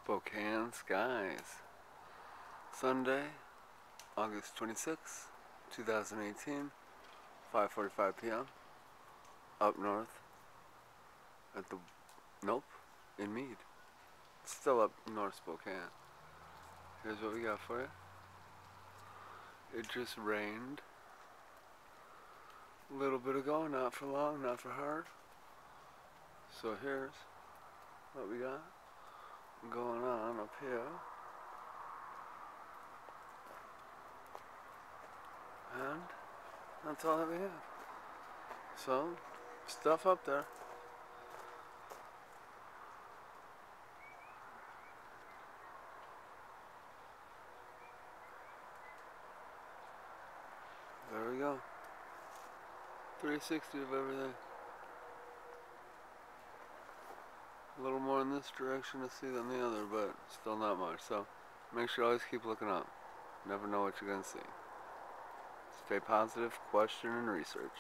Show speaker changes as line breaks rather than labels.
Spokanes Skies. Sunday, August 26, 2018, 5:45 p.m. Up north at the, nope, in Mead. It's still up north Spokane. Here's what we got for you. It just rained a little bit ago, not for long, not for hard. So here's what we got going on up here. And that's all that we have. So, stuff up there. There we go. 360 of everything. A little more in this direction to see than the other, but still not much. So, make sure you always keep looking up. Never know what you're going to see. Stay positive, question, and research.